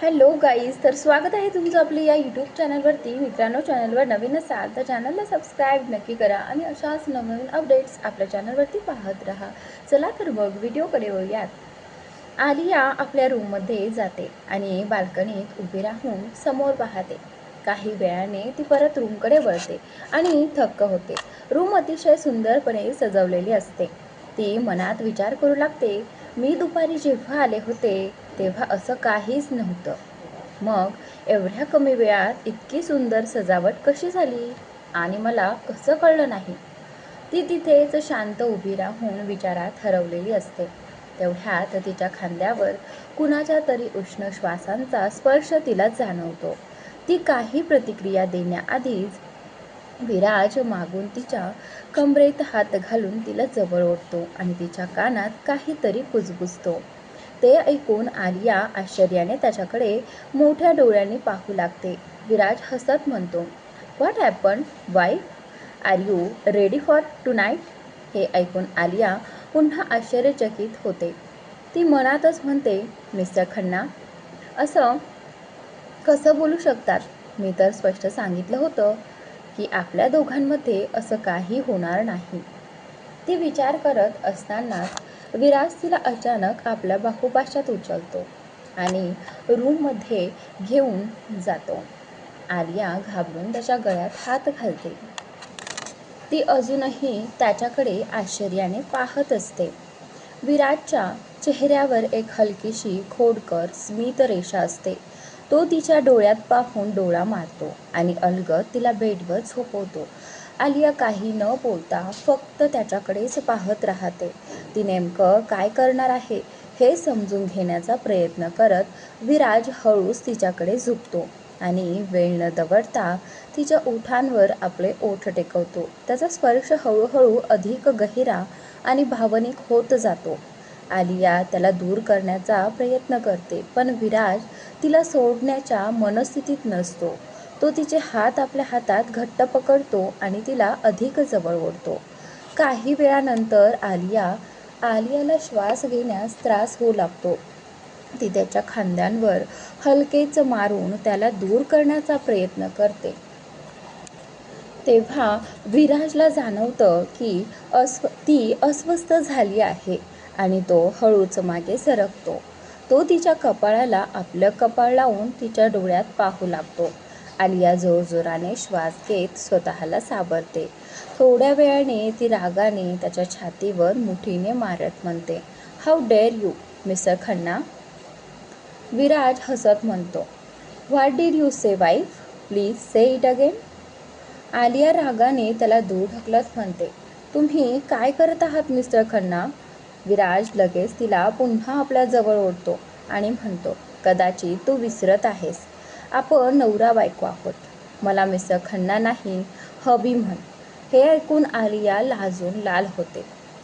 Hello guys, तर स्वागत आहे तुमचं आपल्या या यूट्यूब चॅनलवरती. मित्रांनो, चॅनलवर नवीन असाल तर चॅनलला सबस्क्राईब नक्की करा आणि अशाच नवनवीन अपडेट्स आपल्या चॅनलवरती पाहत राहा. चला तर मग व्हिडिओकडे वळूयात. आलिया आपल्या रूममध्ये जाते आणि बाल्कनीत उभी राहून समोर पाहते. काही वेळाने ती परत रूमकडे वळते आणि थक्क होते. रूम अतिशय सुंदरपणे सजवलेली असते. ती मनात विचार करू लागते, मी दुपारी जेव्हा आले होते तेव्हा असं काहीच नव्हतं. मग एवढ्या कमी वेळात इतकी सुंदर सजावट कशी झाली आणि मला कसं कळलं नाही. ती तिथेच शांत उभी राहून विचारात हरवलेली असते. तेवढ्यात तिच्या खांद्यावर कुणाच्या तरी उष्ण श्वासांचा स्पर्श तिला जाणवतो. ती काही प्रतिक्रिया देण्याआधीच विराज मागून तिच्या कमरेत हात घालून तिला जवळ ओढतो आणि तिच्या कानात काहीतरी कुजबुजतो. ते ऐकून आलिया आश्चर्याने त्याच्याकडे मोठ्या डोळ्यांनी पाहू लागते. विराज हसत म्हणतो, what happen wife, are you ready for tonight? हे ऐकून आलिया पुन्हा आश्चर्यचकित होते. ती मनातच म्हणते, मिस्टर खन्ना असं कसं बोलू शकतात? मी तर स्पष्ट सांगितलं होतं की आपल्या दोघांमध्ये असं काही होणार नाही. ती विचार करत असतानाच विराज तिला अचानक आपल्या बाहुपाशात उचलतो आणि रूममध्ये घेऊन जातो. आलिया घाबरून त्याच्या गळ्यात हात घालते. ती अजूनही त्याच्याकडे आश्चर्याने पाहत असते. विराजच्या चेहऱ्यावर एक हलकीशी खोडकर स्मित रेषा असते. तो तिच्या डोळ्यात पाहून डोळा मारतो आणि अलगद तिला बेडवर झोपवतो. आलिया काही न बोलता फक्त त्याच्याकडेच पाहत राहते. ती नेमकं काय करणार आहे हे समजून घेण्याचा प्रयत्न करत विराज हळूच तिच्याकडे झुकतो आणि वेळ न दवडता तिच्या ओठांवर आपले ओठ टेकवतो. त्याचा स्पर्श हळूहळू अधिक गहिरा आणि भावनिक होत जातो. आलिया त्याला दूर करण्याचा प्रयत्न करते, पण विराज तिला सोडण्याच्या मनस्थितीत नसतो. तो तिचे हात आपल्या हातात घट्ट पकडतो आणि तिला अधिक जवळ ओढतो. काही वेळानंतर आलियाला श्वास घेण्यास त्रास होऊ लागतो. ती त्याच्या खांद्यांवर हलकेच मारून त्याला दूर करण्याचा प्रयत्न करते. तेव्हा विराजला जाणवतं की ती अस्वस्थ झाली आहे आणि तो हळूच मागे सरकतो. तो तिच्या कपाळाला आपलं कपाळ लावून तिच्या डोळ्यात पाहू लागतो. आलिया जोरजोराने श्वास घेत स्वतःला सावरते. थोड्या वेळाने ती रागाने त्याच्या छातीवर मुठीने मारत म्हणते, how dare you mister Khanna? Viraj हसत म्हणतो, what did you say wife, please say it again. Alia रागाने त्याला दूर ढकलत म्हणते, तुम्ही काय करत आहात मिस्टर खन्ना? विराज लगेच तिला पुन्हा आपल्या जवळ ओढतो आणि म्हणतो, कदाचित तू विसरत आहेस, आपण नवरा बायको आहोत. मला मिस्टर खन्ना नाही, हबी म्हण. हे ऐकून आलिया लाजून लाल होते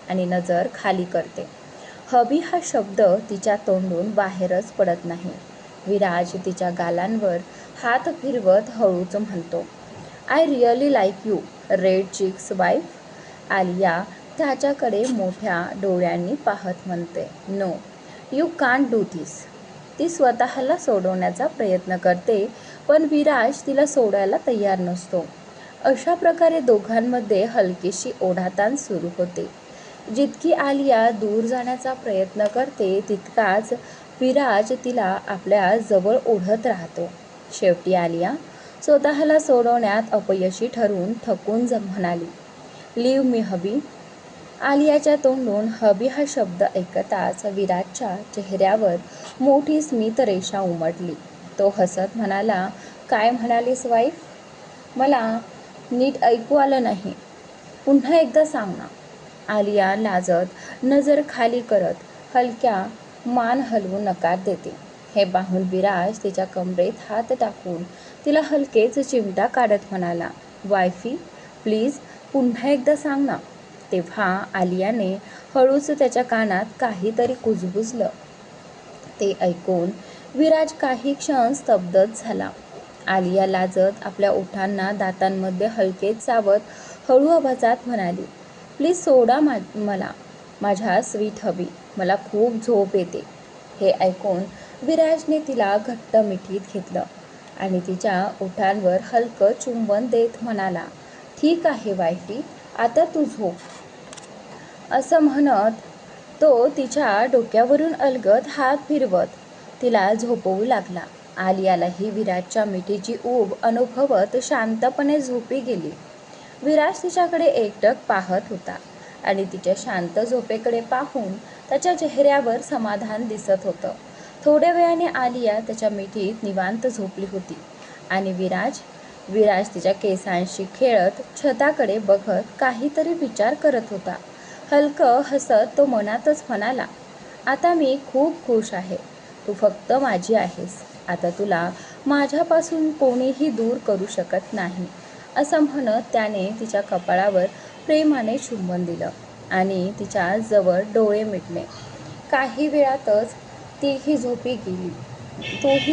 आणि नजर खाली करते. हबी हा शब्द तिच्या तोंडून बाहेरच पडत नाही. विराज तिच्या गालांवर हात फिरवत हळूच म्हणतो, I really like you red cheeks wife. Alia त्याच्याकडे मोठ्या डोळ्यांनी पाहत म्हणते, no you can't do this. ती स्वतःला सोडवण्याचा प्रयत्न करते, पण विराज तिला सोडायला तयार नसतो. अशा प्रकारे दोघांमध्ये हलकीशी ओढाताण सुरू होते. जितकी आलिया दूर जाण्याचा प्रयत्न करते तितकाच विराज तिला आपल्या जवळ ओढत राहतो. शेवटी आलिया स्वतःला सोडवण्यात अपयशी ठरून थकून म्हणाली, लिव्ह मी हबी. आलियाच्या तोंडून हबी हा शब्द ऐकताच विराजच्या चेहऱ्यावर मोठी स्मित रेषा उमटली. तो हसत म्हणाला, काय म्हणालीस वाईफ? मला नीट ऐकू आलं नाही, पुन्हा एकदा सांग ना. आलिया लाजत नजर खाली करत हलक्या मान हलवून नकार देते. हे पाहून विराज तिच्या कमरेत हात टाकून तिला हलकेच चिमटा काढत म्हणाला, वायफी प्लीज पुन्हा एकदा सांग ना. तेव्हा आलियाने हळूच त्याच्या कानात काहीतरी कुजबुजलं. ते ऐकून विराज काही क्षण स्तब्धच झाला. आलिया लाजत आपल्या ओठांना दातांमध्ये हलकेच चावत हळू आवाजात म्हणाली, प्लीज सोडा मला, माझ्या स्वीट हबी, मला खूप झोप येते. हे ऐकून विराजने तिला घट्ट मिठीत घेतलं आणि तिच्या ओठांवर हलकं चुंबन देत म्हणाला, ठीक आहे वायफी, आता तू झोप. असं म्हणत तो तिच्या डोक्यावरून अलगद हात फिरवत तिला झोपवू लागला. आलियालाही विराजच्या मिठीची ऊब अनुभवत शांतपणे झोपी गेली. विराज तिच्याकडे एकटक पाहत होता आणि तिच्या शांत झोपेकडे पाहून त्याच्या चेहऱ्यावर समाधान दिसत होतं. थोड्या वेळाने आलिया त्याच्या मिठीत निवांत झोपली होती आणि विराज तिच्या केसांशी खेळत छताकडे बघत काहीतरी विचार करत होता. हलकं हसत तो मनातच म्हणाला, आता मी खूप खुश आहे. तू फक्त माझी आहेस. आता तुला माझ्यापासून कोणीही दूर करू शकत नाही. असं म्हणत त्याने तिच्या कपाळावर प्रेमाने चुंबन दिलं आणि तिच्या जवळ डोळे मिटले. काही वेळातच तोही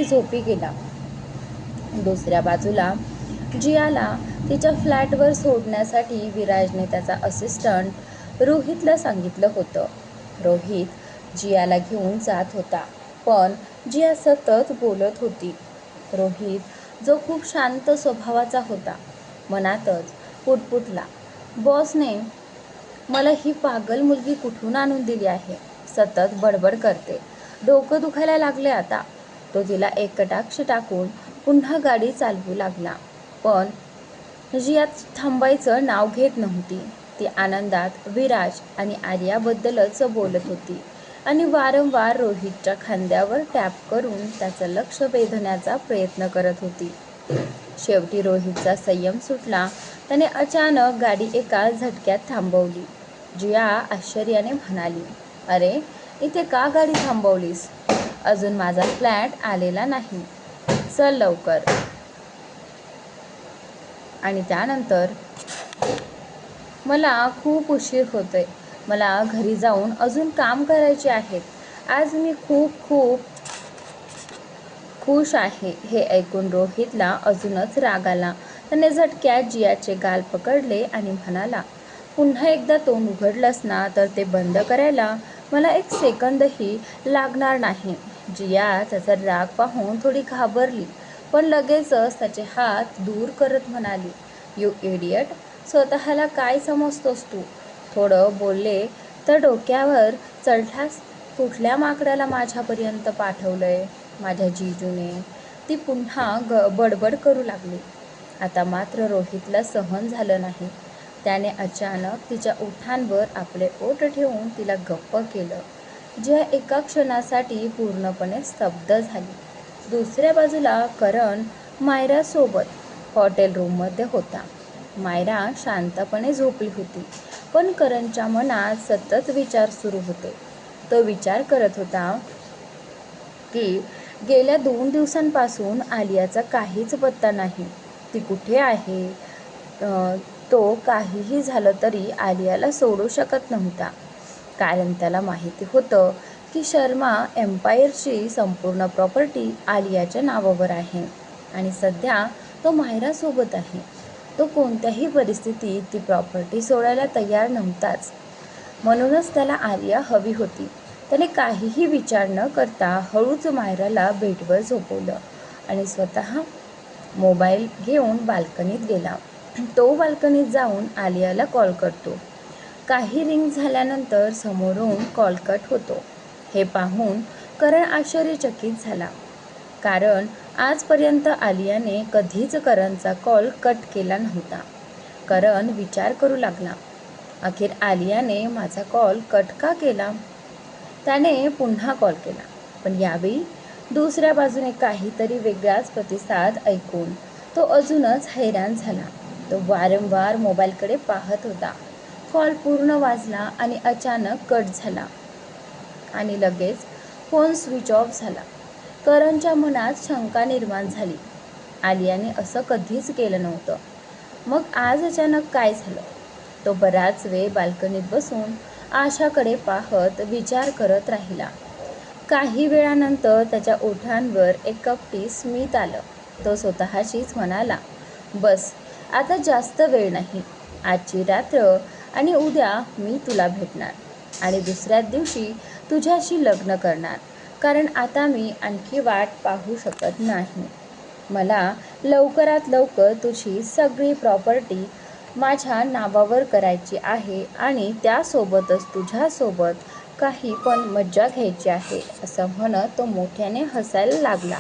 झोपी गेला. दुसऱ्या बाजूला जियाला तिच्या फ्लॅटवर सोडण्यासाठी विराजने त्याचा असिस्टंट रोहितला सांगितलं होतं. रोहित जियाला घेऊन जात होता, पण जिया सतत बोलत होती. रोहित, जो खूप शांत स्वभावाचा होता, मनातच पुटपुटला, बॉसने मला ही पागल मुलगी कुठून आणून दिली आहे. सतत बडबड करते, डोकं दुखायला लागले आता. तो तिला एक कटाक्ष टाकून पुन्हा गाडी चालवू लागला. पण जिया थांबायचं नाव घेत नव्हती. ती आनंदात विराज आणि आर्याबद्दलच बोलत होती आणि वारंवार रोहितच्या खांद्यावर टॅप करून त्याचं लक्ष वेधण्याचा प्रयत्न करत होती. शेवटी रोहितचा संयम सुटला. त्याने अचानक गाडी एका झटक्यात थांबवली. जिया आश्चर्याने म्हणाली, अरे, इथे का गाडी थांबवलीस? अजून माझा फ्लॅट आलेला नाही, चल लवकर. आणि त्यानंतर, मला खूप उशीर होतोय. मला घरी जाऊन अजून काम करायचे आहेत. आज मी खूप खूप खुश आहे. हे ऐकून रोहितला अजूनच राग आला. त्याने झटक्यात जियाचे गाल पकडले आणि म्हणाला, पुन्हा एकदा तोंड उघडलंस ना तर ते बंद करायला मला एक सेकंदही लागणार नाही. जिया त्याचा राग पाहून थोडी घाबरली, पण लगेचच त्याचे हात दूर करत म्हणाली, यू इडियट, स्वतःला काय समजतोस तू? थोडं बोलले तर डोक्यावर चढलास. कुठल्या माकडाला माझ्यापर्यंत पाठवलंय माझ्या जीजूने? ती पुन्हा बडबड करू लागली. आता मात्र रोहितला सहन झालं नाही. त्याने अचानक तिच्या ओठांवर आपले ओठ ठेवून तिला गप्प केलं. जिया एका क्षणासाठी पूर्णपणे स्तब्ध झाली. दुसऱ्या बाजूला करण मायरासोबत हॉटेल रूममध्ये होता. मायरा शांतपणे झोपली होती, पण करणच्या मनात सतत विचार सुरू होते. तो विचार करत होता की गेल्या 2 दिवसांपासून आलियाचा काहीच पत्ता नाही. ती कुठे आहे? तो काहीही झालं तरी आलियाला सोडू शकत नव्हता, कारण त्याला माहिती होतं की शर्मा एम्पायरची संपूर्ण प्रॉपर्टी आलियाच्या नावावर आहे आणि सध्या तो मायरासोबत आहे. तो कोणत्याही परिस्थितीत ती प्रॉपर्टी सोडायला तयार नव्हताच. म्हणूनच त्याला आलिया हवी होती. त्याने काहीही विचार न करता हळूच मायराला बेडवर झोपवलं आणि स्वतः मोबाईल घेऊन बाल्कनीत गेला. तो बाल्कनीत जाऊन आलियाला कॉल करतो. काही रिंग झाल्यानंतर समोरून कॉल कट होतो. हे पाहून करण आश्चर्यचकित झाला, कारण आजपर्यंत आलियाने कधीच करणचा कॉल कट केला नव्हता. करण विचार करू लागला, अखेर आलियाने माझा कॉल कट का केला? त्याने पुन्हा कॉल केला, पण यावेळी दुसऱ्या बाजूने काहीतरी वेगळाच प्रतिसाद ऐकून तो अजूनच हैराण झाला. तो वारंवार मोबाईलकडे पाहत होता. कॉल पूर्ण वाजला आणि अचानक कट झाला आणि लगेच फोन स्विच ऑफ झाला. करणच्या मनात शंका निर्माण झाली. आलियाने असं कधीच केलं नव्हतं. मग आज अचानक काय झालं? तो बराच वेळ बाल्कनीत बसून आशाकडे पाहत विचार करत राहिला. काही वेळानंतर त्याच्या ओठांवर एक कपटी स्मित आलं. तो स्वतःशीच म्हणाला, बस, आता जास्त वेळ नाही. आजची रात्र आणि उद्या मी तुला भेटणार आणि दुसऱ्याच दिवशी तुझ्याशी लग्न करणार. कारण आता मी आणखी वाट पाहू शकत नाही. मला लवकरात लवकर तुझी सगळी प्रॉपर्टी माझ्या नावावर करायची आहे आणि त्यासोबतच तुझ्यासोबत काही पण मज्जा घ्यायची आहे, असं म्हणत तो मोठ्याने हसायला लागला.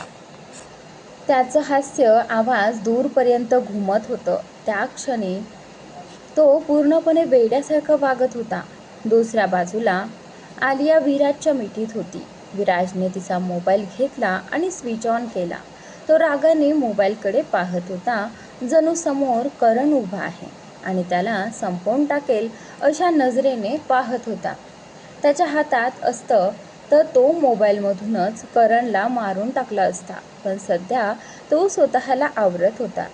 त्याचं हास्य आवाज दूरपर्यंत घुमत होतं. त्या क्षणी तो पूर्णपणे वेड्यासारखा वागत होता. दुसऱ्या बाजूला आलिया विराजच्या मिठीत होती. विराजने तिचा मोबाईल घेतला आणि स्विच ऑन केला. तो रागाने मोबाईलकडे पाहत होता, जणू समोर करण उभा आहे आणि त्याला संपवून टाकेल अशा नजरेने पाहत होता. त्याच्या हातात असतं तर तो मोबाईलमधूनच करणला मारून टाकला असता, पण सध्या तो स्वतःला आवरत होता.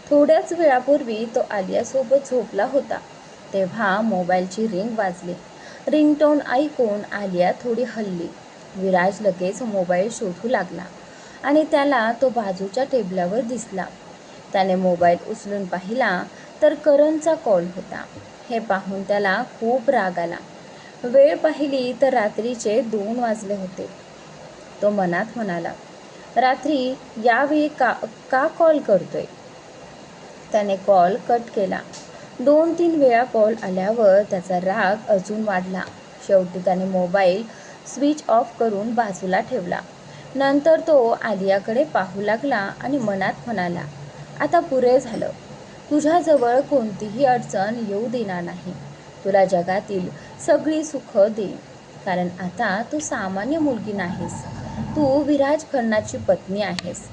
थोड्याच वेळापूर्वी तो आलियासोबत झोपला होता, तेव्हा मोबाईलची रिंग वाजली. रिंगटोन ऐकून आलिया थोडी हलली. विराज लगेच मोबाईल शोधू लागला आणि त्याला तो बाजूच्या टेबलावर दिसला. त्याने मोबाईल उचलून पाहिला तर करणचा कॉल होता. हे पाहून त्याला खूप राग आला. वेळ पाहिली तर रात्रीचे 2 वाजले होते. तो मनात म्हणाला, रात्री यावेळी का कॉल करतोय? त्याने कॉल कट केला. 2-3 वेळा कॉल आल्यावर त्याचा राग अजून वाढला. शेवटी त्याने मोबाईल स्विच ऑफ करून बाजूला ठेवला. नंतर तो आलियाकडे पाहू लागला आणि मनात म्हणाला, आता पुरे झालं. तुझ्याजवळ कोणतीही अडचण येऊ देणार नाही. तुला जगातील सगळी सुख देईन. कारण आता तू सामान्य मुलगी नाहीस. तू विराज खन्नाची पत्नी आहेस.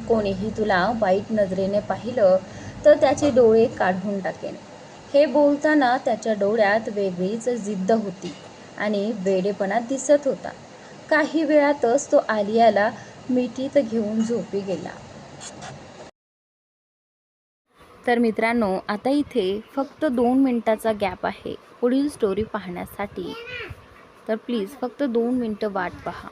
कोणीही तुला वाईट नजरेने पाहिलं तर त्याचे डोळे काढून टाकेन. हे बोलताना त्याच्या डोळ्यात वेगळीच जिद्द होती आणि वेडेपणा दिसत होता. काही वेळातच तो आलियाला मिठीत घेऊन झोपी गेला. तर मित्रांनो, आता इथे फक्त 2 मिनिटाचा गॅप आहे पुढील स्टोरी पाहण्यासाठी. तर प्लीज फक्त 2 मिनिटं वाट पहा.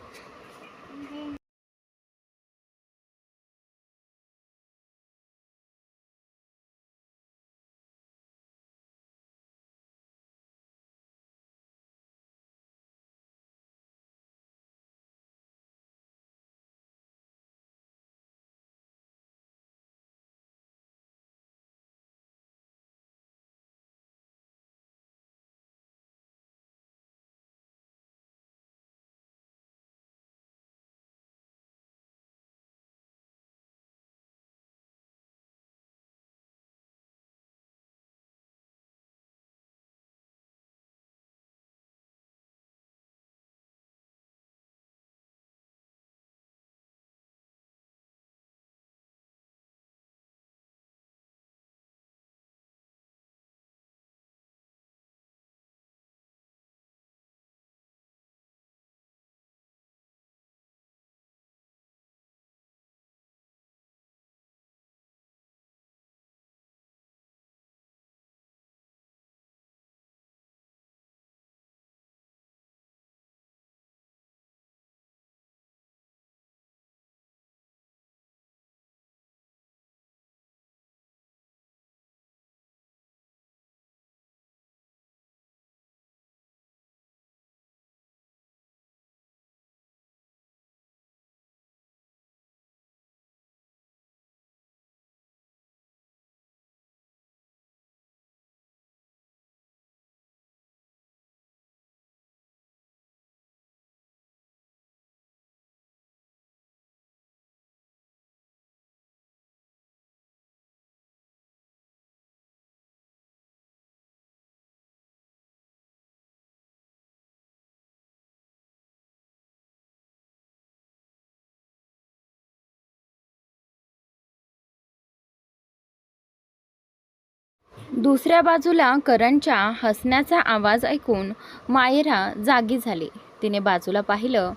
दुसऱ्या बाजूला करणच्या हसण्याचा आवाज ऐकून मायरा जागी झाली. तिने बाजूला पाहिलं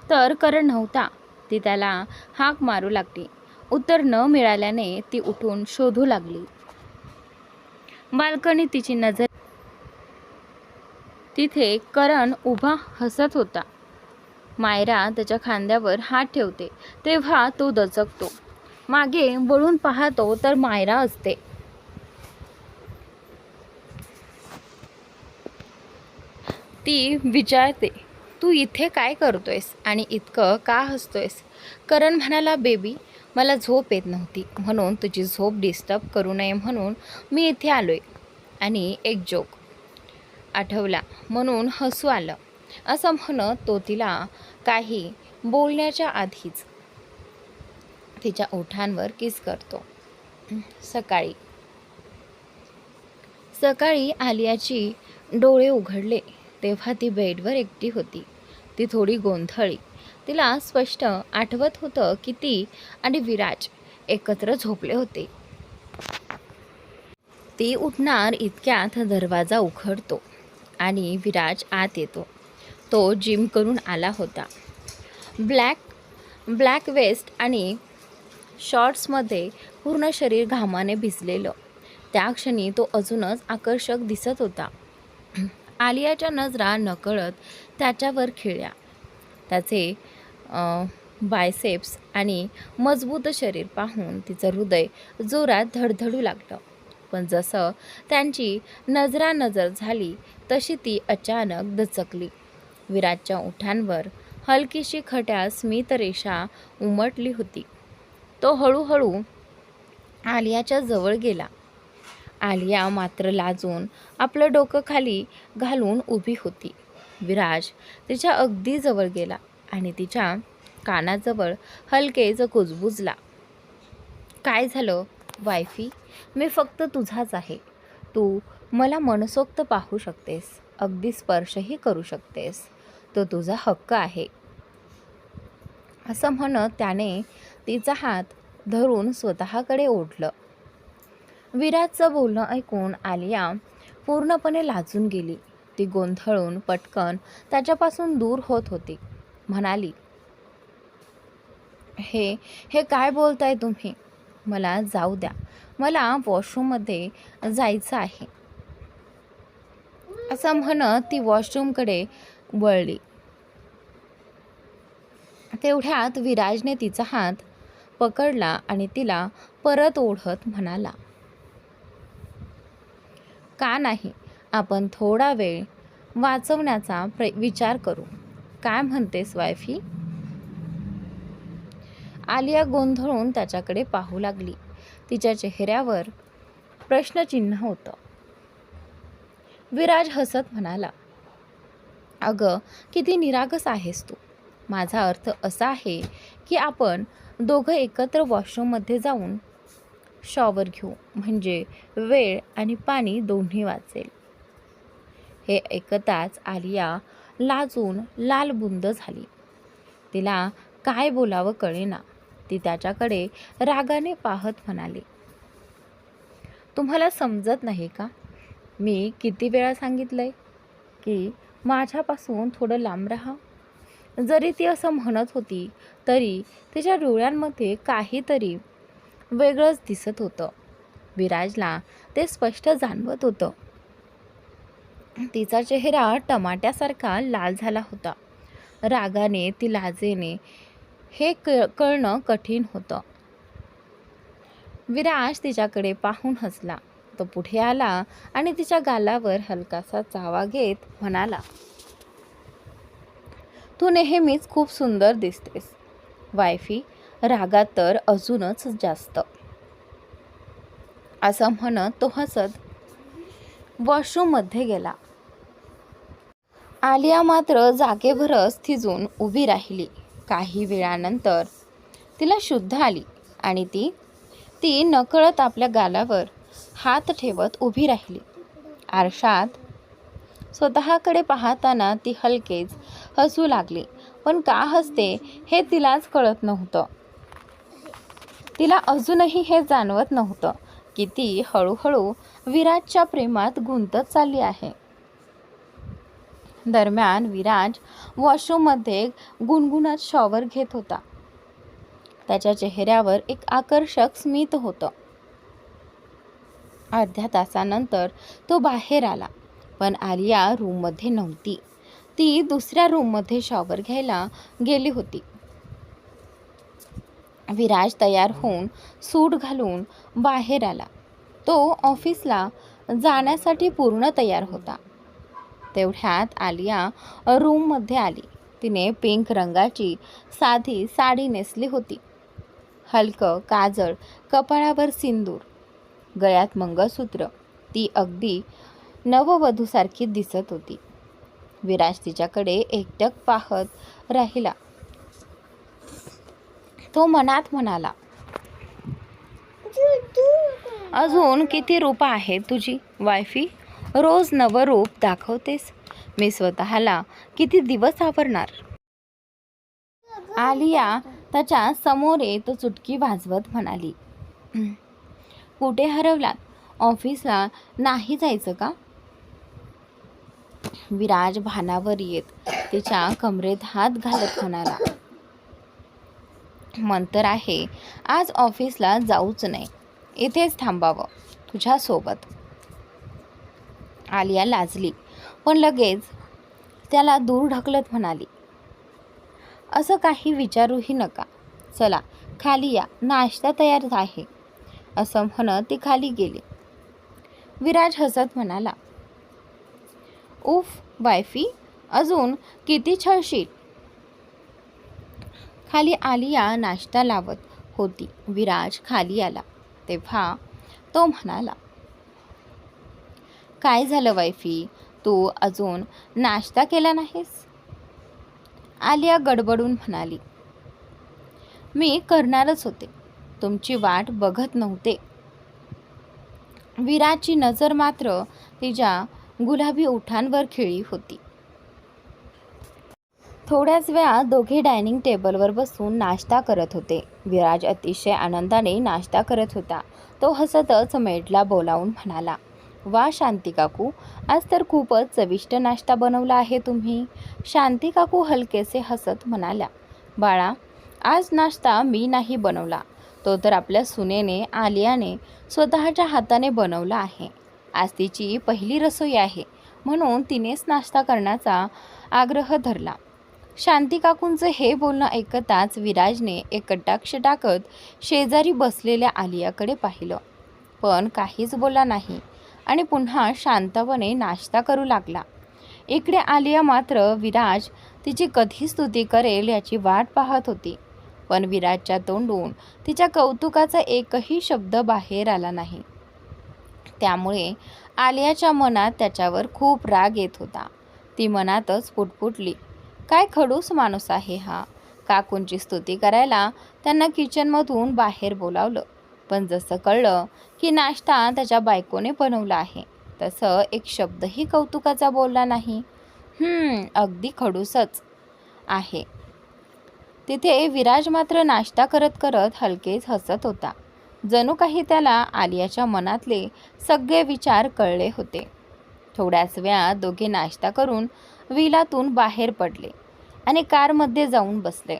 तर करण नव्हता. ती त्याला हाक मारू लागली. उत्तर न मिळाल्याने ती उठून शोधू लागली. बाल्कनीत तिची नजर, तिथे करण उभा हसत होता. मायरा त्याच्या खांद्यावर हात ठेवते तेव्हा तो दचकतो. मागे वळून पाहतो तर मायरा असते. ती विचारते, तू इथे काय करतोयस आणि इतकं का हसतोयस? करण म्हणाला, बेबी मला झोप येत नव्हती म्हणून तुझी झोप डिस्टर्ब करू नये म्हणून मी इथे आलोय. आणि एक जोक आठवला म्हणून हसू आलं, असं म्हणत तो तिला काही बोलण्याच्या आधीच तिच्या ओठांवर किस करतो. सकाळी आलियाची डोळे उघडले तेव्हा ती बेडवर एकटी होती. ती थोडी गोंधळी. तिला स्पष्ट आठवत होतं की ती आणि विराज एकत्र झोपले होते. ती उठणार इतक्यात दरवाजा उघडतो आणि विराज आत येतो. तो जिम करून आला होता. ब्लॅक वेस्ट आणि शॉर्ट्समध्ये पूर्ण शरीर घामाने भिजलेलं. त्या क्षणी तो अजूनच आकर्षक दिसत होता. आलियाच्या नजरा नकळत त्याच्यावर खिळल्या. त्याचे बायसेप्स आणि मजबूत शरीर पाहून तिचं हृदय जोरात धडधडू लागलं. पण जसं त्यांची नजरानजर झाली तशी ती अचानक दचकली. विराजच्या ओठांवर हलकीशी खट्या स्मितरेषा उमटली होती. तो हळूहळू आलियाच्या जवळ गेला. आलिया मात्र लाजून आपलं डोकं खाली घालून उभी होती. विराज तिच्या अगदी जवळ गेला आणि तिच्या कानाजवळ हलकेच कुजबुजला. काय झालं वायफी? मी फक्त तुझाच आहे. तू मला मनसोक्त पाहू शकतेस, अगदी स्पर्शही करू शकतेस. तो तुझा हक्क आहे. असं म्हणत त्याने तिचा हात धरून स्वतःकडे ओढलं. विराजचं बोलणं ऐकून आलिया पूर्णपणे लाजून गेली. ती गोंधळून पटकन त्याच्यापासून दूर होत होती. म्हणाली, हे काय बोलताय तुम्ही? मला जाऊ द्या, मला वॉशरूममध्ये जायचं आहे. असं म्हणत ती वॉशरूमकडे वळली. तेवढ्यात विराजने तिचा हात पकडला आणि तिला परत ओढत म्हणाला, का नाही आपण थोडा वेळ वाचवण्याचा विचार करू. काय म्हणतेस वायफी? आलिया गोंधळून त्याच्याकडे पाहू लागली. तिच्या चेहऱ्यावर प्रश्नचिन्ह होतं. विराज हसत म्हणाला, अगं किती निरागस आहेस तू. माझा अर्थ असा आहे की आपण दोघं एकत्र वॉशरूममध्ये जाऊन शॉवर घेऊ, म्हणजे वेळ आणि पाणी दोन्ही वाचेल. हे ऐकताच आलिया लाजून लालबुंद झाली. तिला काय बोलावं कळेना. ती त्याच्याकडे रागाने पाहत म्हणाली, तुम्हाला समजत नाही का? मी किती वेळा सांगितलंय की माझ्यापासून थोडं लांब राहा. जरी ती असं म्हणत होती तरी तिच्या डोळ्यांमध्ये काहीतरी वेगळंच दिसत होतं. विराजला ते स्पष्ट जाणवत होतं. तिचा चेहरा टमाट्यासारखा लाल झाला होता. रागाने ती लाजेने हे कळणं कठीण होतं. विराज तिच्याकडे पाहून हसला. तो पुढे आला आणि तिच्या गालावर हलकासा चावा घेत म्हणाला, तू नेहमीच खूप सुंदर दिसतेस वायफी, रागात तर अजूनच जास्त. असं म्हणत तो हसत वॉशरूममध्ये गेला. आलिया मात्र जागेवरच थिजून उभी राहिली. काही वेळानंतर तिला शुद्ध आली आणि ती नकळत आपल्या गालावर हात ठेवत उभी राहिली. आरशात स्वतःकडे पाहताना ती हलकेच हसू लागली. पण का हसते हे तिलाच कळत नव्हतं. तिला अजूनही हे जाणवत नव्हतं की ती हळूहळू विराजच्या प्रेमात गुंतत चालली आहे. दरम्यान विराज वॉशरूममध्ये गुणगुणत शॉवर घेत होता. त्याच्या चेहऱ्यावर एक आकर्षक स्मित होतं. अर्ध्या तासानंतर तो बाहेर आला. पण आलिया रूममध्ये नव्हती. ती दुसऱ्या रूममध्ये शॉवर घ्यायला गेली होती. विराज तयार होऊन सूट घालून बाहेर आला. तो ऑफिसला जाण्यासाठी पूर्ण तयार होता. तेवढ्यात आलिया रूममध्ये आली. तिने पिंक रंगाची साधी साडी नेसली होती. हलकं काजळ, कपाळावर सिंदूर, गळ्यात मंगळसूत्र. ती अगदी नववधूसारखी दिसत होती. विराज तिच्याकडे एकटक पाहत राहिला. तो मनात म्हणाला, अजून किती रूप आहे तुझी वायफी? रोज नवं रूप दाखवतेस. मी स्वतःला किती दिवस आवरणार? आलिया त्याच्या समोर येत चुटकी वाजवत म्हणाली, कुठे हरवलात? ऑफिसला नाही जायचं का? विराज भानावर येत तिच्या कमरेत हात घालत म्हणाला, मन तर आहे आज ऑफिसला जाऊच नाही, इथेच थांबावं तुझ्यासोबत. आलिया लाजली, पण लगेच त्याला दूर ढकलत म्हणाली, असं काही विचारूही नका. चला खाली या, नाश्ता तयार आहे. असं म्हणत ती खाली गेली. विराज हसत म्हणाला, उफ वायफी, अजून किती छळशील? खाली आलिया नाश्ता लावत होती. विराज खाली आला तेव्हा तो म्हणाला, काय झालं वायफी, तू अजून नाश्ता केला नाहीस? आलिया गडबडून म्हणाली, मी करणारच होते, तुमची वाट बघत नव्हते. विराजची नजर मात्र तिच्या गुलाबी ओठांवर खिळली होती. थोड्याच वेळा दोघे डायनिंग टेबलवर बसून नाश्ता करत होते. विराज अतिशय आनंदाने नाश्ता करत होता. तो हसतच मेडला बोलावून म्हणाला, वा शांती काकू, आज तर खूपच चविष्ट नाश्ता बनवला आहे तुम्ही. शांती काकू हलकेसे हसत म्हणाल्या, बाळा, आज नाश्ता मी नाही बनवला, तो तर आपल्या सुनेने आलियाने स्वतःच्या हाताने बनवला आहे. आज तिची पहिली रसोई आहे, म्हणून तिनेच नाश्ता करण्याचा आग्रह धरला. शांती काकूंचं हे बोलणं ऐकताच विराजने एक कटाक्ष टाकत शेजारी बसलेल्या आलियाकडे पाहिलं, पण काहीच बोलला नाही आणि पुन्हा शांतपणे नाश्ता करू लागला. इकडे आलिया मात्र विराज तिची कधी स्तुती करेल याची वाट पाहत होती, पण विराजच्या तोंडून तिच्या कौतुकाचा एकही शब्द बाहेर आला नाही. त्यामुळे आलियाच्या मनात त्याच्यावर खूप राग येत होता. ती मनातच पुटपुटली, काय खडूस माणूस आहे हा. काकूंची स्तुती करायला त्यांना किचनमधून बाहेर बोलावलं, पण जसं कळलं की नाश्ता त्याच्या बायकोने बनवला आहे, तसं एक शब्दही कौतुकाचा बोलला नाही. अगदी खडूसच आहे. तिथे विराज मात्र नाश्ता करत करत हलकेच हसत होता. जणू काही त्याला आलियाच्या मनातले सगळे विचार कळले होते. थोड्याच वेळात दोघे नाश्ता करून विलातून बाहेर पडले आणि कारमध्ये जाऊन बसले.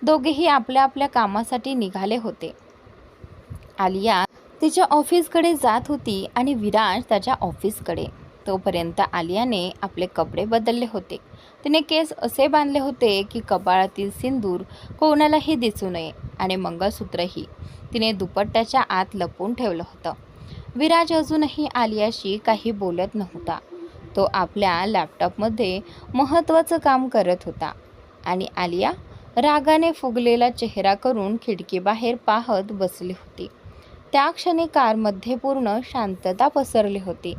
दोघेही आपल्या आपल्या कामासाठी निघाले होते. आलिया तिच्या ऑफिसकडे जात होती आणि विराज त्याच्या ऑफिसकडे. तोपर्यंत आलियाने आपले कपडे बदलले होते. तिने केस असे बांधले होते की कपाळातील सिंदूर कोणालाही दिसू नये आणि मंगळसूत्रही तिने दुपट्ट्याच्या आत लपवून ठेवलं होतं. विराज अजूनही आलियाशी काही बोलत नव्हता. तो आपल्या लॅपटॉपमध्ये महत्त्वाचं काम करत होता आणि आलिया रागाने फुगलेला चेहरा करून खिडकीबाहेर पाहत बसली होती. त्या क्षणी कारमध्ये पूर्ण शांतता पसरली होती.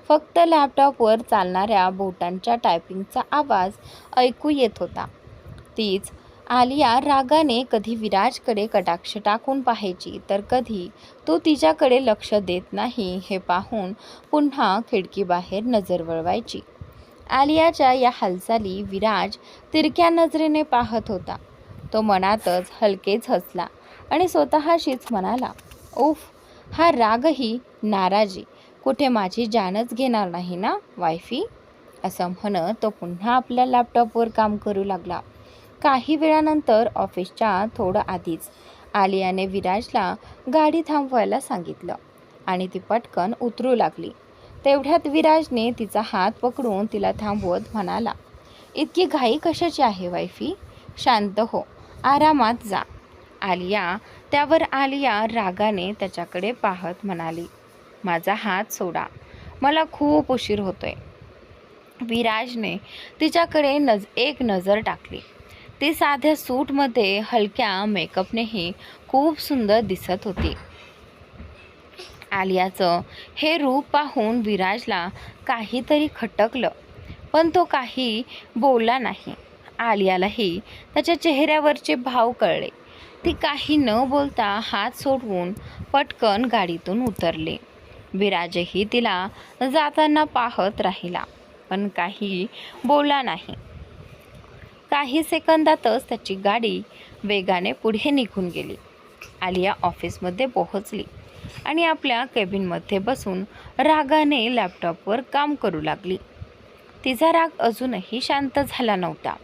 फक्त लॅपटॉपवर चालणाऱ्या बोटांच्या टायपिंगचा आवाज ऐकू येत होता. तीच आलिया रागाने कधी विराजकडे कटाक्ष टाकून पाहायची, तर कधी तो तिच्याकडे लक्ष देत नाही हे पाहून पुन्हा खिडकीबाहेर नजर वळवायची. आलियाच्या या हालचाली विराज तिरक्या नजरेने पाहत होता. तो मनातच हलकेच हसला आणि स्वतःशीच म्हणाला, उफ, हा रागही नाराजी कुठे माझी जानच घेणार नाही ना वायफी. असं म्हणत तो पुन्हा आपल्या लॅपटॉपवर काम करू लागला. काही वेळानंतर ऑफिसच्या थोडं आधीच आलियाने विराजला गाडी थांबवायला सांगितलं आणि ती पटकन उतरू लागली. तेवढ्यात विराजने तिचा हात पकडून तिला थांबवत म्हणाला, इतकी घाई कशाची आहे वायफी, शांत हो, आरामात जा. आलिया रागाने त्याच्याकडे पाहत म्हणाली, माझा हात सोडा, मला खूप उशीर होतोय. विराजने तिच्याकडे एक नजर टाकली. ती साध्या सूटमध्ये हलक्या मेकअपनेही खूप सुंदर दिसत होती. आलियाचं हे रूप पाहून विराजला काहीतरी खटकलं, पण तो काही बोलला नाही. आलियालाही त्याच्या चेहऱ्यावरचे भाव कळले. ती काही न बोलता हात सोडवून पटकन गाडीतून उतरली. विराजही तिला जाताना पाहत राहिला, पण काही बोलला नाही. काही सेकंदातच त्याची गाडी वेगाने पुढे निघून गेली. आलिया ऑफिसमध्ये पोहोचली आणि आपल्या केबिनमध्ये बसून रागाने लॅपटॉपवर काम करू लागली. तिचा राग अजूनही शांत झाला नव्हता.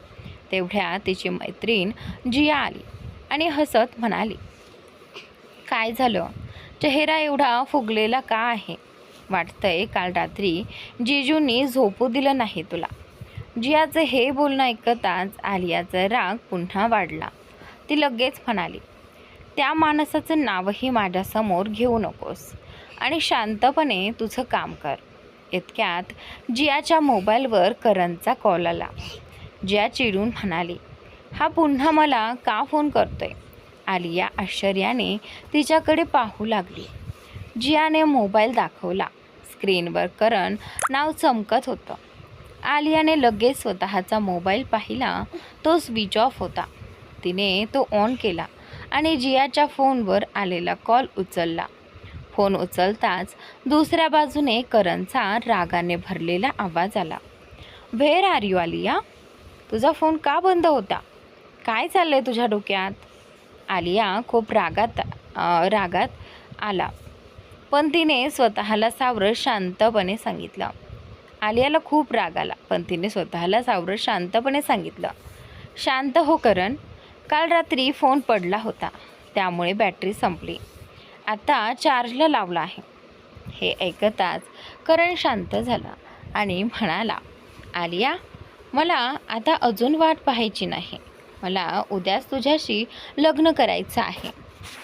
तेवढ्या तिची मैत्रीण जिया आली आणि हसत म्हणाली, काय झालं? चेहरा एवढा फुगलेला का आहे? वाटतंय काल रात्री जिजूंनी झोपू दिलं नाही तुला. जियाचं हे बोलणं ऐकताच आलियाचा राग पुन्हा वाढला. ती लगेच म्हणाली, त्या माणसाचं नावही माझ्यासमोर घेऊ नकोस आणि शांतपणे तुझं काम कर. इतक्यात जियाच्या मोबाईलवर करणचा कॉल आला. जिया चिडून म्हणाली, हा पुन्हा मला का फोन करतोय? आलिया आश्चर्याने तिच्याकडे पाहू लागली. जियाने मोबाईल दाखवला. स्क्रीनवर करण नाव चमकत होतं. आलियाने लगेच स्वतःचा मोबाईल पाहिला. तो स्विच ऑफ होता. तिने तो ऑन केला आणि जियाच्या फोनवर आलेला कॉल उचलला. फोन उचलताच दुसऱ्या बाजूने करणचा रागाने भरलेला आवाज आला, व्हेअर आर यू आलिया? तुझा फोन का बंद होता? काय चाललंय तुझ्या डोक्यात? आलिया खूप रागात आला, पण तिने स्वतःला सावरत शांतपणे सांगितलं. आलियाला खूप राग आला, पण तिने स्वतःला सावरत शांतपणे सांगितलं, शांत हो करण. काल रात्री फोन पडला होता, त्यामुळे बॅटरी संपली. आता चार्जला लावला आहे. हे ऐकताच करण शांत झाला आणि म्हणाला, आलिया, मला आता अजून वाट पाहायची नाही. मला उद्याच तुझ्याशी लग्न करायचं आहे.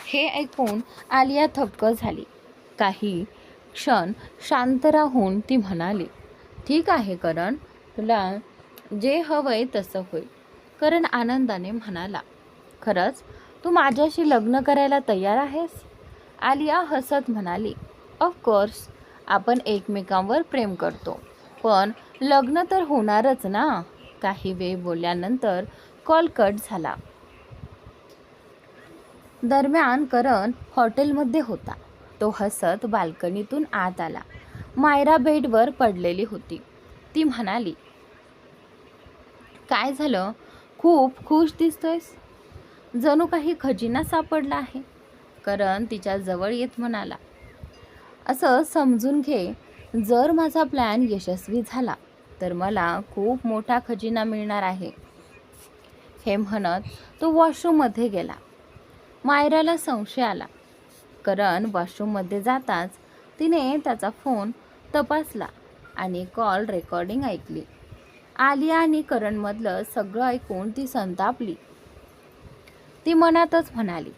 हे ऐकून आलिया थक्क झाली. काही क्षण शांत राहून ती म्हणाली, ठीक आहे करण, तुला जे हवंय तसं होईल. करण आनंदाने म्हणाला, खरंच तू माझ्याशी लग्न करायला तयार आहेस? आलिया हसत म्हणाली, ऑफकोर्स, आपण एकमेकांवर प्रेम करतो, पण लग्न तर होणारच ना. काही वेळ बोलल्यानंतर कॉल कट झाला. दरम्यान करण हॉटेलमध्ये होता. तो हसत बाल्कनीतून आत आला. मायरा बेडवर पडलेली होती. ती म्हणाली, काय झालं? खूप खुश दिसतोयस. जणू काही खजिना सापडला आहे. करण तिच्या जवळ येत म्हणाला, असं समजून घे, जर माझा प्लॅन यशस्वी झाला तर मला खूप मोठा खजिना मिळणार आहे. हे म्हणत तो वॉशरूममध्ये गेला. मायराला संशय आला. करण वॉशरूममध्ये जाताच तिने त्याचा फोन तपासला आणि कॉल रेकॉर्डिंग ऐकली. आलिया आणि करणमधलं सगळं ऐकून ती संतापली. ती मनातच म्हणाली,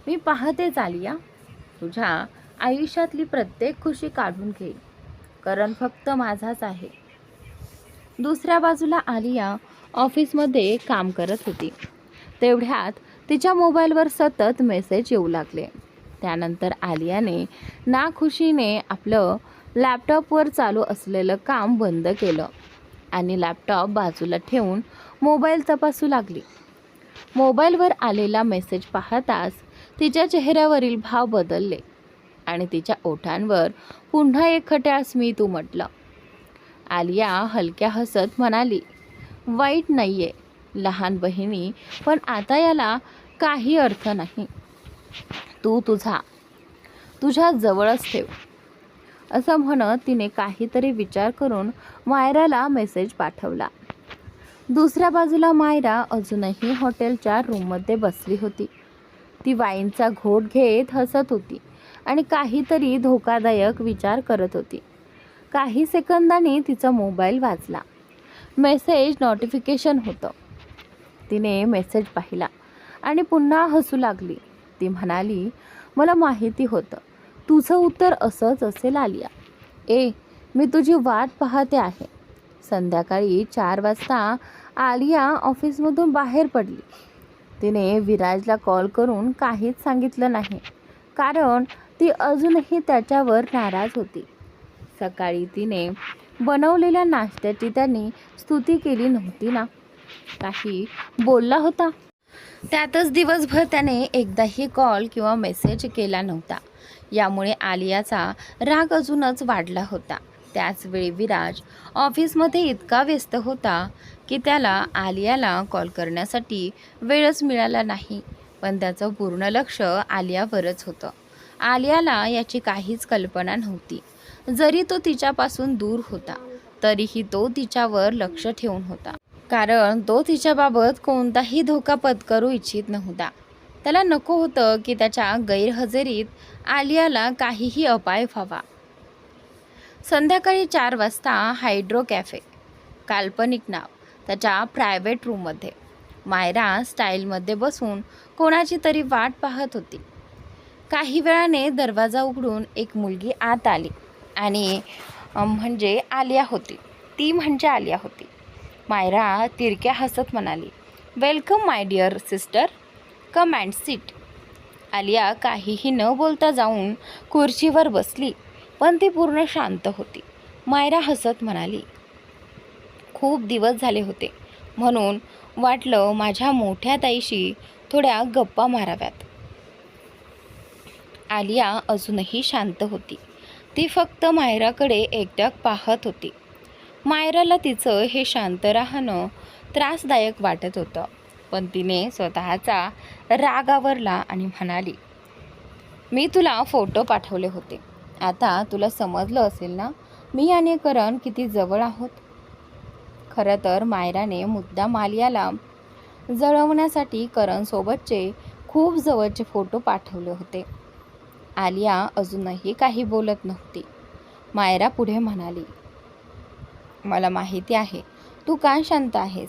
मी पाहतेच आलिया, तुझ्या आयुष्यातली प्रत्येक खुशी काढून घेईल. करण फक्त माझाच आहे. दुसऱ्या बाजूला आलिया ऑफिसमध्ये काम करत होती. तेवढ्यात तिच्या मोबाईलवर सतत मेसेज येऊ लागले. त्यानंतर आलियाने नाखुशीने आपलं लॅपटॉपवर चालू असलेलं काम बंद केलं आणि लॅपटॉप बाजूला ठेवून मोबाईल तपासू लागली. मोबाईलवर आलेला मेसेज पाहताच तिच्या चेहऱ्यावरील भाव बदलले आणि तिच्या ओठांवर पुन्हा एक खट्याळ स्मित उमटलं. आलिया हलक्या हसत म्हणाली, वाईट नाहीये लहान बहिणी, पण आता याला काही अर्थ नाही. तू तुझ्या जवळच ठेव. असं म्हणत तिने काहीतरी विचार करून मायराला मेसेज पाठवला. दुसऱ्या बाजूला मायरा अजूनही हॉटेलच्या रूममध्ये बसली होती. ती वाईनचा घोट घेत हसत होती आणि काहीतरी धोकादायक विचार करत होती. काही सेकंदांनी तिचा मोबाईल वाजला. मेसेज नोटिफिकेशन होतं. तिने मेसेज पाहिला आणि पुन्हा हसू लागली. ती म्हणाली, मला माहिती होतं तुझं उत्तर असंच असेल आलिया. मी तुझी वाट पाहते आहे. संध्याकाळी 4 वाजता आलिया ऑफिसमधून बाहेर पडली. तिने विराजला कॉल करून काहीच सांगितलं नाही, कारण ती अजूनही त्याच्यावर नाराज होती. सकाळी तिने बनवलेल्या नाश्त्याची त्यांनी स्तुती केली नव्हती ना, काही बोलला होता. त्यातच दिवसभर त्याने एकदाही कॉल किंवा मेसेज केला नव्हता. यामुळे आलियाचा राग अजूनच वाढला होता. त्याचवेळी विराज ऑफिसमध्ये इतका व्यस्त होता की त्याला आलियाला कॉल करण्यासाठी वेळच मिळाला नाही. पण त्याचं पूर्ण लक्ष आलियावरच होतं. आलियाला याची काहीच कल्पना नव्हती. जरी तो तिच्यापासून दूर होता तरीही तो तिच्यावर लक्ष ठेवून होता, कारण तो तिच्याबाबत कोणताही धोका पत्करू इच्छित नव्हता. त्याला नको होतं की त्याच्या गैरहजेरीत आलियाला काहीही अपाय व्हावा. संध्याकाळी 4 वाजता हायड्रो कॅफे, काल्पनिक नाव, त्याच्या प्रायव्हेट रूममध्ये मायरा स्टाईलमध्ये बसून कोणाची तरी वाट पाहत होती. काही वेळाने दरवाजा उघडून एक मुलगी आत आली आणि ती म्हणजे आलिया होती. मायरा तिरक्या हसत म्हणाली, welcome my dear sister, come and seat. Alia काहीही न बोलता जाऊन खुर्चीवर बसली, पण ती पूर्ण शांत होती. मायरा हसत म्हणाली, खूप दिवस झाले होते म्हणून वाटलं माझ्या मोठ्या ताईशी थोड्या गप्पा माराव्यात. आलिया अजूनही शांत होती. ती फक्त मायराकडे एकटक पाहत होती. मायराला तिचं हे शांत राहणं त्रासदायक वाटत होतं, पण तिने स्वतःचा राग आवरला आणि म्हणाली, मी तुला फोटो पाठवले होते. आता तुला समजलं असेल ना, मी आणि करण किती जवळ आहोत. खरं तर मायराने मुद्दाम आलियाला जळवण्यासाठी करणसोबतचे खूप जवळचे फोटो पाठवले होते. आलिया अजूनही काही बोलत नव्हती. मायरा पुढे म्हणाली, मला माहिती आहे तू काय शांत आहेस.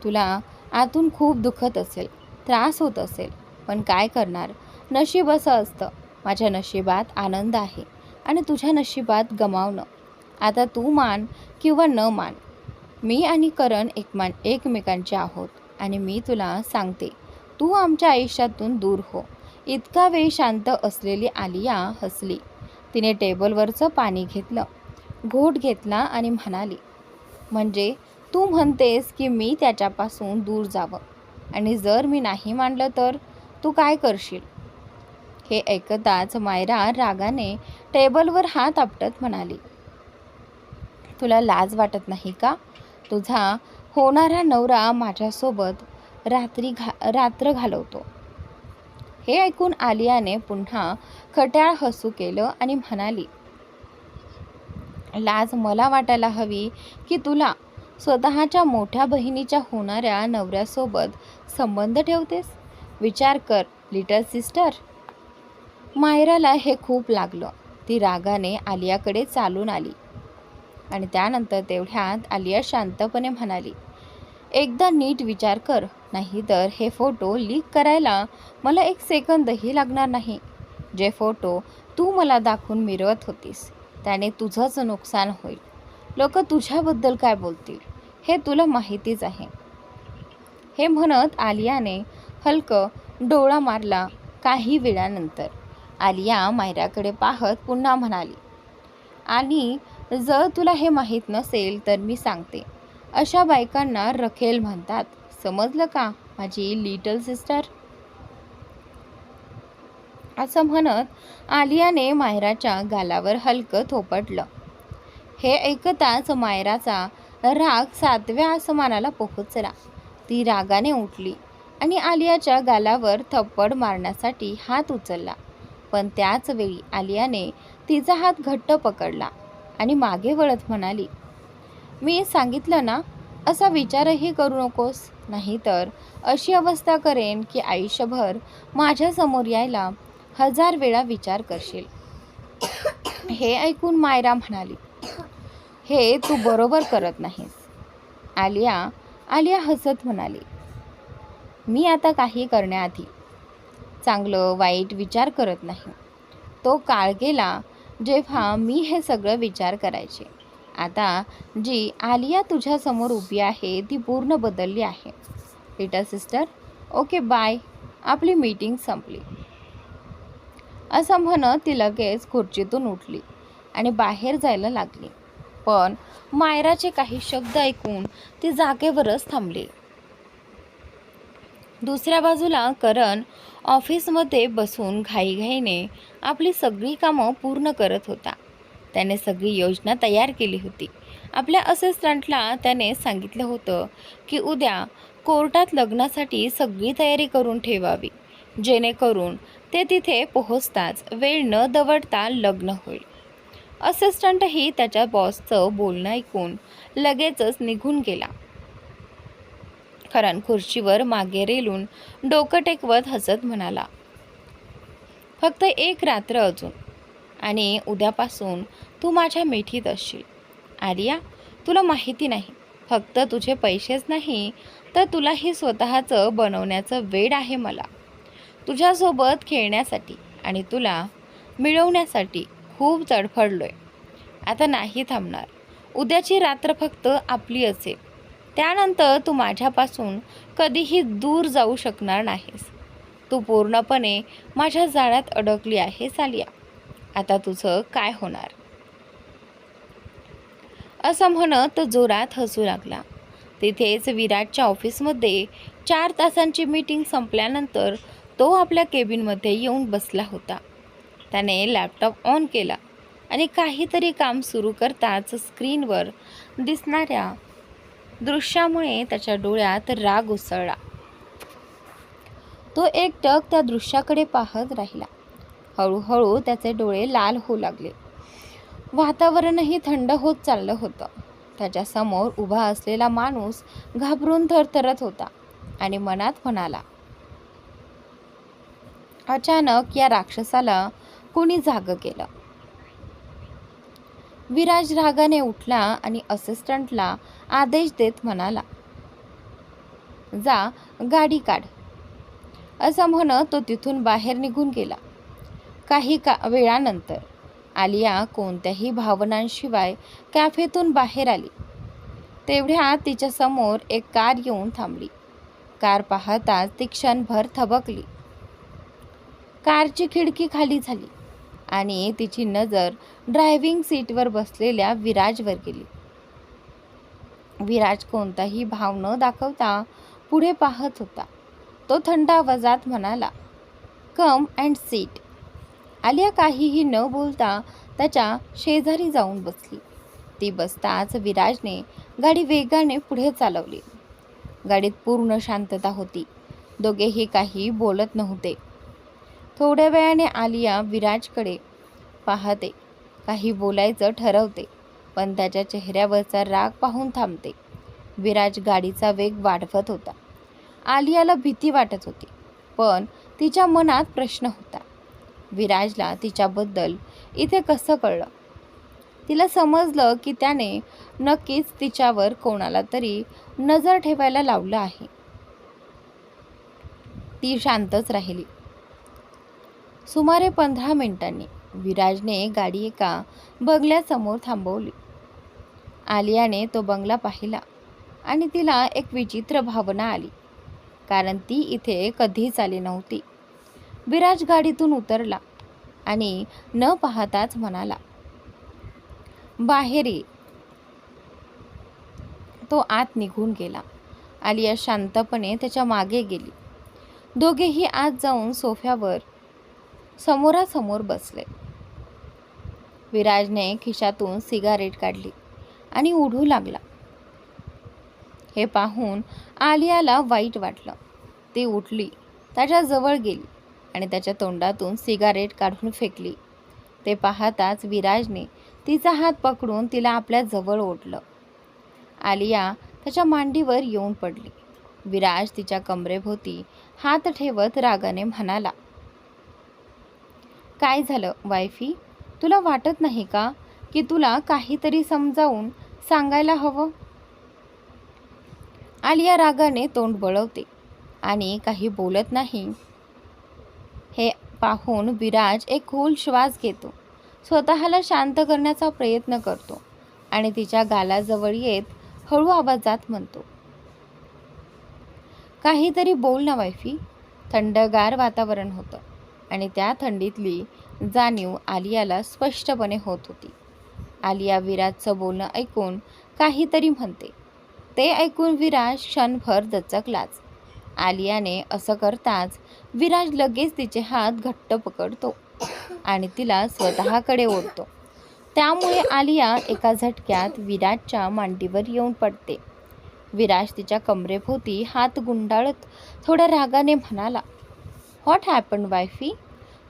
तुला आतून खूप दुखत असेल, त्रास होत असेल, पण काय करणार, नशीब असं असतं. माझ्या नशिबात आनंद आहे आणि तुझ्या नशिबात गमावणं. आता तू मान किंवा न मान, मी आणि करण एकमेकांचे आहोत आणि मी तुला सांगते, तू आमच्या आयुष्यातून दूर हो. इतका वेळ शांत असलेली आलिया हसली. तिने टेबलवरचं पाणी घेतलं, घोट घेतला आणि म्हणाली, म्हणजे तू म्हणतेस की मी त्याच्यापासून दूर जावं, आणि जर मी नाही मानलं तर तू काय करशील. हे ऐकताच मायरा रागाने टेबलवर हात आपटत म्हणाली, तुला लाज वाटत नाही का. तुझा होणारा नवरा माझ्यासोबत रात्र घालवतो. हे ऐकून आलियाने पुन्हा खट्याळ हसू केलं आणि म्हणाली, लाज मला वाटायला हवी की तुला. स्वतःच्या मोठ्या बहिणीच्या होणाऱ्या नवऱ्यासोबत संबंध ठेवतेस. विचार कर लिटल सिस्टर. मायराला हे खूप लागलं. ती रागाने आलियाकडे चालून आली आणि त्यानंतर तेवढ्यात आलिया शांतपणे म्हणाली, एकदा नीट विचार कर, नाहीतर हे फोटो लीक करायला मला 1 सेकंदही लागणार नाही. जे फोटो तू मला दाखवून मिरवत होतीस त्याने तुझंच नुकसान होईल. लोक तुझ्याबद्दल काय बोलतील हे तुला माहितीच आहे. हे म्हणत आलियाने हलकं डोळा मारला. काही वेळानंतर आलिया मायराकडे पाहत पुन्हा म्हणाली, आणि जर तुला हे माहीत नसेल तर मी सांगते, अशा बायकांना रखेल म्हणतात. समजलं का माझी लिटल सिस्टर. असं म्हणत आलियाने मायराच्या गालावर हलकं थोपटलं. हे ऐकताच मायराचा राग 7व्या आसमानाला पोहोचला. ती रागाने उठली आणि आलियाच्या गालावर थप्पड मारण्यासाठी हात उचलला, पण त्याच वेळी आलियाने तिचा हात घट्ट पकडला आणि मागे वळत म्हणाली, मी सांगितलं ना, असा विचारही करू नकोस, नाहीतर अशी अवस्था करेन की आयुष्यभर माझ्यासमोर यायला 1000 वेळा विचार करशील. हे ऐकून मायरा म्हणाली, हे तू बरोबर करत नाहीस. आलिया हसत म्हणाली, मी आता काही करण्याआधी चांगलं वाईट विचार करत नाही. तो काळ गेला जेव्हा मी हे सगळं विचार करायचे. आता जी आलिया तुझ्यासमोर उभी आहे ती पूर्ण बदलली आहे. Little sister, okay bye. आपली मीटिंग संपली. असं म्हणत ती लगेच खुर्चीतून उठली आणि बाहेर जायला लागली. पण मायराचे काही शब्द ऐकून ती जागेवरच थांबली. दुसऱ्या बाजूला करण ऑफिसमध्ये बसून घाईघाईने आपली सगळी कामं पूर्ण करत होता. त्याने सगळी योजना तयार केली होती. आपल्या असिस्टंटला त्याने सांगितलं होतं की उद्या कोर्टात लग्नासाठी सगळी तयारी करून ठेवावी, जेणेकरून ते तिथे पोहोचताच वेळ न दवडता लग्न होईल. असिस्टंटही त्याच्या बॉसचं बोलणं ऐकून लगेचच निघून गेला. करण खुर्चीवर मागे रेलून डोकं टेकवत हसत म्हणाला, फक्त एक रात्र अजून आणि उद्यापासून तू माझ्या मिठीत असशील. आलिया, तुला माहिती नाही, फक्त तुझे पैसेच नाही तर तुलाही स्वतःचं बनवण्याचं वेड आहे मला. तुझ्यासोबत खेळण्यासाठी आणि तुला मिळवण्यासाठी खूप तडफडलोय. आता नाही थांबणार. उद्याची रात्र फक्त आपली असेल. त्यानंतर तू माझ्यापासून कधीही दूर जाऊ शकणार नाहीस. तू पूर्णपणे माझ्या जाळ्यात अडकली आहेस आलिया. आता तुझं काय होणार? असं म्हणत तो जोरात हसू लागला. तिथेच विराटच्या ऑफिसमध्ये 4 तासांची मीटिंग संपल्यानंतर तो आपल्या केबिनमध्ये येऊन बसला होता. त्याने लॅपटॉप ऑन केला आणि काहीतरी काम सुरू करताच स्क्रीनवर दिसणाऱ्या दृश्यामुळे त्याच्या डोळ्यात राग उसळला. तो एकटक त्या दृश्याकडे पाहत राहिला. हळूहळू त्याचे डोळे लाल होऊ लागले. वातावरणही थंड होत चाललं होतं. त्याच्यासमोर उभा असलेला माणूस घाबरून थरथरत होता आणि मनात म्हणाला, अचानक या राक्षसाला कोणी जागं केलं. विराज रागाने उठला आणि असिस्टंटला आदेश देत म्हणाला, जा गाडी काढ. असं म्हणत तो तिथून बाहेर निघून गेला. काही वेळानंतर आलिया कोणत्याही भावनांशिवाय कॅफेतून बाहेर आली. तेवढ्यात तिच्यासमोर एक कार येऊन थांबली. कार पाहताच ती क्षणभर थबकली. कारची खिडकी खाली झाली आणि तिची नजर ड्रायव्हिंग सीटवर बसलेल्या विराजवर गेली. विराज कोणताही भाव न दाखवता पुढे पाहत होता. तो थंड आवाजात म्हणाला, कम अँड सीट. आलिया काहीही न बोलता त्याच्या शेजारी जाऊन बसली. ती बसताच विराजने गाडी वेगाने पुढे चालवली. गाडीत पूर्ण शांतता होती. दोघेही काही बोलत नव्हते. थोड्या वेळाने आलिया विराजकडे पाहते, काही बोलायचं ठरवते, पण त्याच्या चेहऱ्यावरचा राग पाहून थांबते. विराज गाडीचा वेग वाढवत होता. आलियाला भीती वाटत होती, पण तिच्या मनात प्रश्न होता. विराजला तिच्याबद्दल इथे कसं कळलं? तिला समजलं की त्याने नक्कीच तिच्यावर कोणाला तरी नजर ठेवायला लावलं आहे. ती शांतच राहिली. सुमारे 15 मिनिटांनी विराजने गाडी एका बंगल्यासमोर थांबवली. आलियाने तो बंगला पाहिला आणि तिला एक विचित्र भावना आली, कारण ती इथे कधीच आली नव्हती. विराज गाडीतून उतरला आणि न पाहताच म्हणाला, बाहेर ये. तो आत निघून गेला. आलिया शांतपणे त्याच्या मागे गेली. दोघेही आत जाऊन सोफ्यावर समोरासमोर बसले. विराजने खिशातून सिगारेट काढली आणि ओढू लागला. हे पाहून आलियाला वाईट वाटलं. ती उठली, त्याच्या जवळ गेली आणि त्याच्या तोंडातून सिगारेट काढून फेकली. ते पाहताच विराजने तिचा हात पकडून तिला आपल्या जवळ ओढलं. आलिया त्याच्या मांडीवर येऊन पडली. विराज तिच्या कमरेभोवती हात ठेवत रागाने म्हणाला, काय झालं वायफी? तुला वाटत नाही का की तुला काहीतरी समजावून सांगायला हवं? आलिया रागाने तोंड वळवते आणि काही बोलत नाही. हे पाहून विराज एक खोल श्वास घेतो. स्वतःला शांत करण्याचा प्रयत्न करतो आणि तिच्या गालाजवळ येत हळू आवाजात म्हणतो, काहीतरी बोल ना वायफी. थंडगार वातावरण होतं आणि त्या थंडीतली जाणीव आलियाला स्पष्टपणे होत होती. आलिया विराजचं बोलणं ऐकून काहीतरी म्हणते. ते ऐकून विराज क्षणभर दचकलाच. आलियाने असं करताच विराज लगेच तिचे हात घट्ट पकडतो आणि तिला स्वतःकडे ओढतो. त्यामुळे आलिया एका झटक्यात विराजच्या मांडीवर येऊन पडते. विराज तिच्या कमरेभोवती हात गुंडाळत थोड्या रागाने म्हणाला, व्हॉट हॅपन्ड वायफी?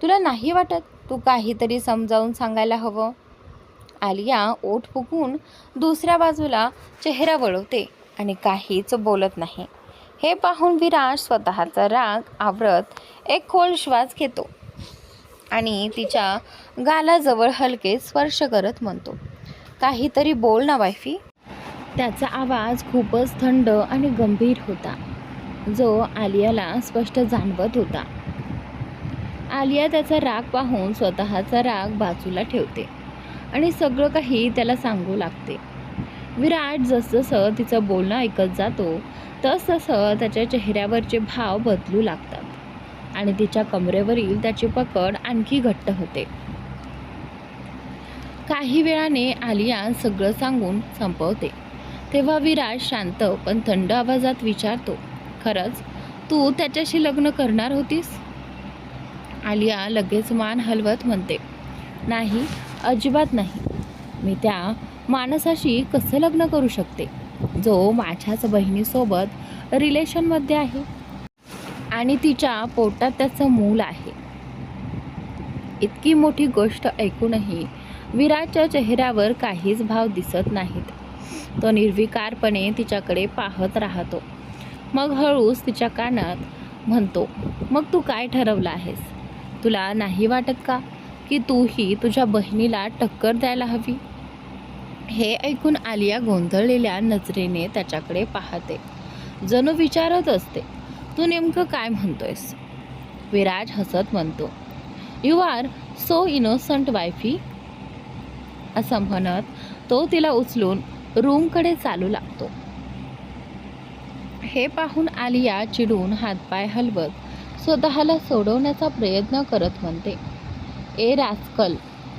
तुला नाही वाटत तू काहीतरी समजावून सांगायला हवं? आलिया ओठ फुगवून दुसऱ्या बाजूला चेहरा वळवते आणि काहीच बोलत नाही. हे पाहून विराज स्वतःचा राग आवरत एक खोल श्वास घेतो आणि तिच्या गालाजवळ हलके स्पर्श करत म्हणतो, काहीतरी बोल ना वायफी. त्याचा आवाज खूपच थंड आणि गंभीर होता, जो आलियाला स्पष्ट जाणवत होता. आलिया त्याचा राग पाहून स्वतःचा राग बाजूला ठेवते आणि सगळं काही त्याला सांगू लागते. विराज जसजसं तिचं बोलणं ऐकत जातो तसतसं त्याच्या चेहऱ्यावरचे भाव बदलू लागतात आणि तिच्या कमरेवरील त्याची पकड आणखी घट्ट होते. काही वेळाने आलिया सगळं सांगून संपवते तेव्हा विराज शांत पण थंड आवाजात विचारतो, खरंच तू त्याच्याशी लग्न करणार होतीस? आलिया लगेच मान हलवत म्हणते, नाही, अजिबात नाही. मी त्या माणसाशी कसं लग्न करू शकते जो माझ्याच बहिणीसोबत रिलेशनमध्ये आहे आणि तिच्या पोटात त्याचं मूल आहे. इतकी मोठी गोष्ट ऐकूनही विराजच्या चेहऱ्यावर काहीच भाव दिसत नाहीत. तो निर्विकारपणे तिच्याकडे पाहत राहतो. मग हळूच तिच्या कानात म्हणतो, मग तू काय ठरवलं आहेस? तुला नाही वाटत का की तूही तुझ्या बहिणीला टक्कर द्यायला हवी? हे ऐकून आलिया गोंधळलेल्या नजरेने त्याच्याकडे पाहते, जणू विचारत असते, तू नेमकं काय म्हणतोयस? विराज हसत म्हणतो, यू आर सो इनोसंट वायफी. असं म्हणत तो तिला उचलून रूमकडे चालू लागतो. हे पाहून आलिया चिडून हातपाय हलवत स्वतःला सोडवण्याचा प्रयत्न करत म्हणते, ए रास्कल,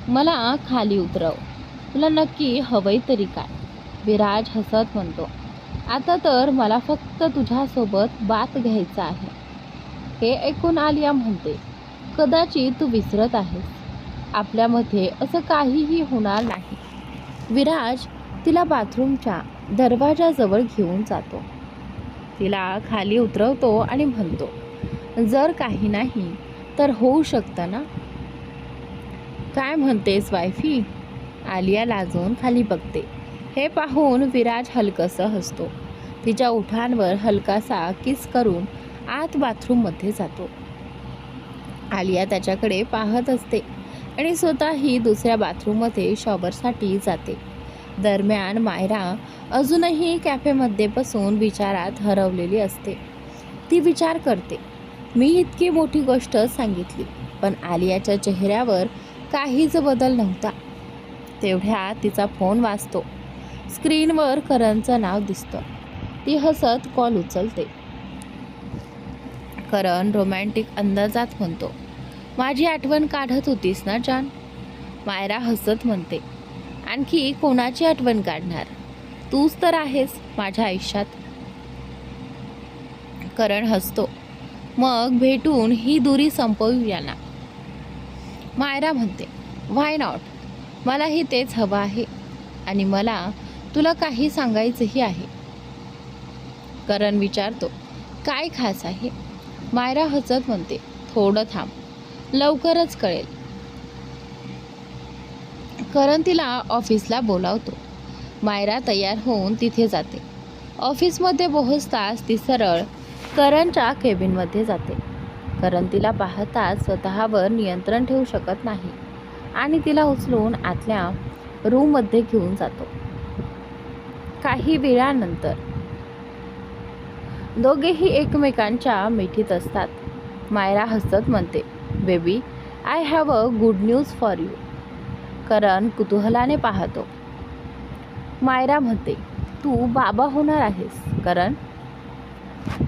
मला खाली उतरव. तुला नक्की हवंय तरी काय? विराज हसत म्हणतो, आता तर मला फक्त तुझ्यासोबत बात घ्यायचा आहे. हे ऐकून आलिया म्हणते, कदाचित तू विसरत आहेस, आपल्यामध्ये असं काहीही होणार नाही. विराज तिला बाथरूमच्या दरवाजाजवळ घेऊन जातो. तिला खाली उतरवतो आणि म्हणतो, जर काही नाही तर होऊ शकतं ना? काय म्हणतेस वायफी? आलिया लाजून खाली बघते. हे पाहून विराज हलकसं हसतो. तिच्या ओठांवर हलकासा किस करून आत बाथरूममध्ये जातो. आलिया त्याच्याकडे पाहत असते आणि स्वतःही दुसऱ्या बाथरूममध्ये शॉवरसाठी जाते. दरम्यान मायरा अजूनही कॅफेमध्ये बसून विचारात हरवलेली असते. ती विचार करते, मी इतकी मोठी गोष्ट सांगितली पण आलियाच्या चेहऱ्यावर काहीच बदल नव्हता. तेवढ्यात तिचा फोन वाजतो. स्क्रीनवर करणचं नाव दिसतं. ती हसत कॉल उचलते. करण रोमॅन्टिक अंदाजात म्हणतो, माझी आठवण काढत होतीस ना जान? मायरा हसत म्हणते, आणखी कोणाची आठवण काढणार? तूच तर आहेस माझ्या आयुष्यात. करण हसतो, मग भेटून ही दुरी संपवूया ना? मायरा म्हणते, व्हाय नॉट? मलाही तेच हवं आहे आणि मला तुला काही सांगायचंही आहे. करण विचारतो, काय खास आहे? मायरा हसत म्हणते, थोडं थांब, लवकरच कळेल. करण तिला ऑफिसला बोलावतो. मायरा तयार होऊन तिथे जाते. ऑफिसमध्ये पोहोचताच ती सरळ करणच्या केबिनमध्ये जाते. करण तिला पाहताच स्वतःवर नियंत्रण ठेवू शकत नाही आणि तिला उचलून आतल्या रूममध्ये घेऊन जातो. काही वेळानंतर दोघेही एकमेकांच्या मिठीत असतात. मायरा हसत म्हणते, baby, I have a good news for you. Karan कुतूहलाने पाहतो. मायरा म्हणते, तू बाबा होणार आहेस करण.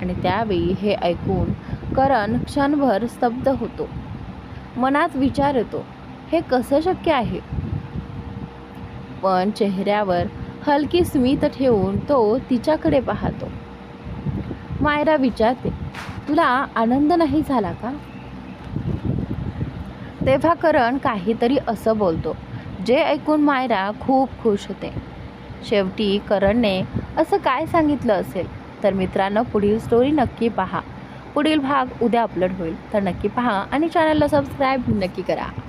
आणि त्यावेळी हे ऐकून करण क्षणभर स्तब्ध होतो. मनात विचार येतो, हे कसं शक्य आहे. पण चेहऱ्यावर हलकी स्मित ठेवून तो तिच्याकडे पाहतो. मायरा विचारते, तुला आनंद नाही झाला का. तेव्हा करण काहीतरी असं बोलतो जे ऐकून मायरा खूप खुश होते. शेवटी करणने असं काय सांगितलं असेल. तर मित्रांनो, पुढील स्टोरी नक्की पहा. पुढील भाग उद्या अपलोड होईल, तर नक्की पहा आणि चॅनलला सबस्क्राईब नक्की करा.